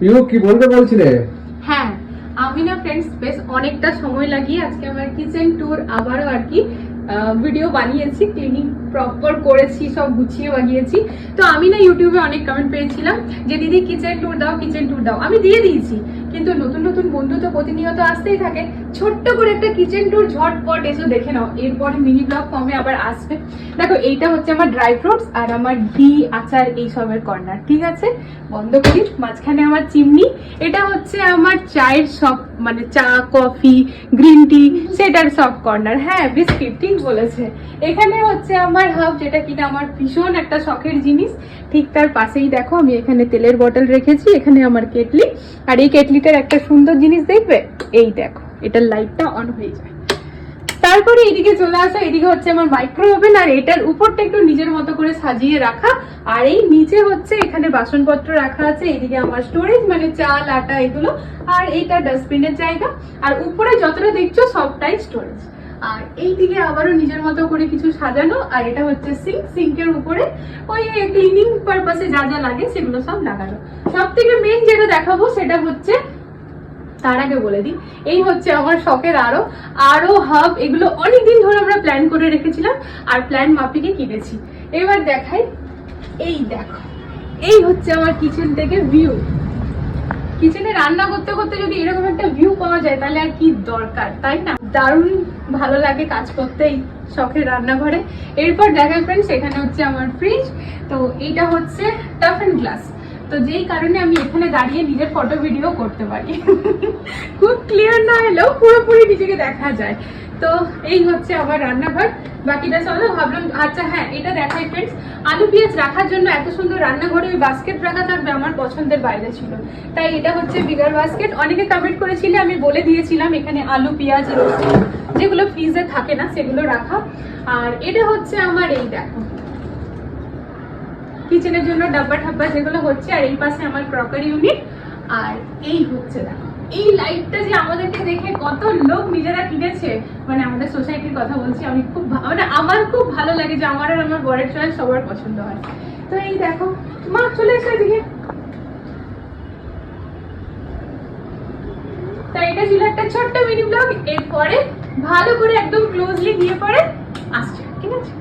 প্রিয় কি বলতে বলছিলে? হ্যাঁ, আমি না ফ্রেন্ডস বেশ অনেকটা সময় লাগিয়ে আজকে আমার কিচেন ট্যুর আবারও আর কি ভিডিও বানিয়েছি, ক্লিনিং প্রপার করেছি, সব গুছিয়ে বানিয়েছি। তো আমি না ইউটিউবে অনেক কমেন্ট পেয়েছিলাম যে দিদি কিচেন ট্যুর দাও, কিচেন ট্যুর দাও। আমি দিয়ে দিয়েছি, কিন্তু নতুন নতুন বন্ধু তো প্রতিনিয়ত আসতেই থাকে। ছোট্ট করে একটা কিচেন ট্যুর ঝটপট এসে দেখে নাও, এরপরে মিনি ব্লগ ফর্মে আবার আসবে। দেখো, এইটা হচ্ছে আমার ড্রাই ফ্রুটস আর আমার ঘি আচার এইসবের কর্নার, ঠিক আছে? বন্ধ করি। মাঝখানে আমার চিমনি, এটা হচ্ছে আমার চায়ের সব, মানে চা কফি গ্রিন টি সেটার সব কর্নার। হ্যাঁ, বিস্কিট, ঠিক বলেছে। এখানে হচ্ছে আমার হাব, যেটা কিনা আমার ভীষণ একটা শখের জিনিস। ঠিক তার পাশেই দেখো আমি এখানে তেলের বটল রেখেছি, এখানে আমার কেটলি। আর এই কেটলিটার একটা সুন্দর জিনিস দেখবে, এই দেখো, এটার লাইটটা অন হয়ে যায়। তারপরে এদিকে চলে আসা, এদিকে হচ্ছে আমার মাইক্রো ওভেন, আর এটার উপরটা একটু নিজের মতো করে সাজিয়ে রাখা। আর এই নিচে হচ্ছে এখানে বাসনপত্র রাখা আছে, এদিকে আমার স্টোরেজ, মানে চাল আটা এগুলো। আর এইটা ডাস্টবিনের জায়গা। আর উপরে যতটা দেখছো সবটাই স্টোরেজ। আর এইদিকে আবারও নিজের মতো করে কিছু সাজানো। আর এটা হচ্ছে সিঙ্ক, সিঙ্কের উপরে ওই ক্লিনিং পারপাসে যা যা লাগে সেগুলো সব লাগানো। সব থেকে মেন যেটা দেখাবো সেটা হচ্ছে, তার আগে বলে দিই, এই হচ্ছে আমার শখের আরো হাব। এগুলো অনেকদিন ধরে আমরা প্ল্যান করে রেখেছিলাম আর প্ল্যান মাফিকে কিনেছি। এবার দেখাই, এই দেখো, এই হচ্ছে আমার কিচেন থেকে ভিউ। কিচেনে রান্না করতে করতে যদি এরকম একটা ভিউ পাওয়া যায় তাহলে আর কি দরকার, তাই না? দারুণ ভালো লাগে কাজ করতে এই শখের রান্নাঘরে। এরপর দেখাই ফ্রেন্ডস, এখানে হচ্ছে আমার ফ্রিজ। তো এইটা হচ্ছে টাফ অ্যান্ড গ্লাস, তো যেই কারণে আমি এখানে দাঁড়িয়ে নিজের ফটো ভিডিও করতে পারি। খুব ক্লিয়ার না হলেও পুরোপুরি নিজেকে দেখা যায়। তো এই হচ্ছে আমার রান্নাঘর। বাকিটা চলো, ভাবলাম আচ্ছা হ্যাঁ, এটা দেখাই ফ্রেন্ডস, আলু পেঁয়াজ রাখার জন্য এত সুন্দর রান্নাঘরে ওই বাস্কেট রাখা থাকবে আমার পছন্দের বাইরে ছিল। তাই এটা হচ্ছে বিগার বাস্কেট। অনেকে কমেন্ট করেছিলে, আমি বলে দিয়েছিলাম এখানে আলু পেঁয়াজ রসুন যেগুলো ফ্রিজে থাকে না সেগুলো রাখা। আর এটা হচ্ছে আমার, এই দেখো, কিচেনের জন্য ডাব্বা ঠাব্বা যেগুলো হচ্ছে। আর এই পাশে আমার ক্রকারি ইউনিট। আর এই হচ্ছে, দেখো, এই লাইটটা যে আমাদেরকে দেখে কত লোক নিজেরা কিনেছে, মানে আমাদের সোসাইটির কথা বলছি। আমি খুব, মানে আমার খুব ভালো লাগে যে আমার আর আমার বরের চয়েস সবার পছন্দ হয়। তো এই দেখো, মা চলে এসো এদিকে। তো এটা ছিল একটা ছোট্ট মিনি ব্লগ। এরপরে ভালো করে একদম ক্লোজলি নিয়ে পরে আসছে, ঠিক আছে?